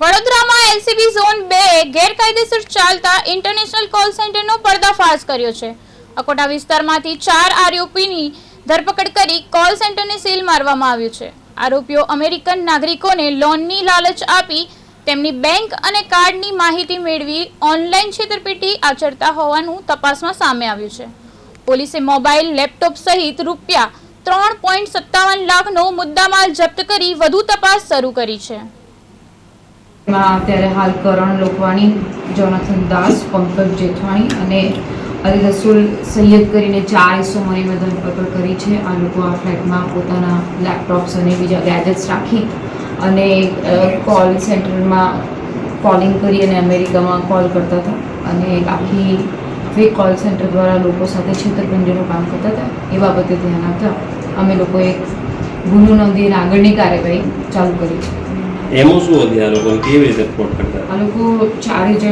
વડોદરામાં LCB zone 2 ગેરકાયદેસર ચાલતા ઇન્ટરનેશનલ કોલ સેન્ટરનો પર્દાફાશ કર્યો છે। અકોટા વિસ્તારમાંથી 4 આરોપીની ધરપકડ કરી કોલ સેન્ટરને સીલ મારવામાં આવ્યું છે। આરોપીઓ અમેરિકન નાગરિકોને લોનની લાલચ આપી તેમની બેંક અને કાર્ડની માહિતી મેળવી ઓનલાઈન છેતરપિંડી આચરતા હોવાનું તપાસમાં સામે આવ્યું છે। પોલીસે મોબાઈલ, લેપટોપ સહિત રૂપિયા 3.57 લાખનો મુદ્દામાલ જપ્ત કરી વધુ તપાસ શરૂ કરી છે। અત્યારે હાલ કરણ લોકવાણી, જોનાથન દાસ, પંકજ જેઠવાણી અને અલી રસુલ સૈયદ કરીને 4 ઇસમોની મેં ધરપકડ કરી છે। આ લોકો આ ફ્લેટમાં પોતાના લેપટોપ્સ અને બીજા ગેજેટ્સ રાખી અને કોલ સેન્ટરમાં કોલિંગ કરી અને અમેરિકામાં કોલ કરતા હતા અને આખી ફેક કોલ સેન્ટર દ્વારા લોકો સાથે છેતરપિંડીનું કામ કરતા હતા। એ બાબતે ધ્યાન આપતા અમે લોકોએ ગુનો નોંધીને આગળની કાર્યવાહી ચાલુ કરી છે। એમાં શું હતી આ લોકો કેવી રીતે ફ્રોડ કરતા? આ લોકો 4 એજન્ટ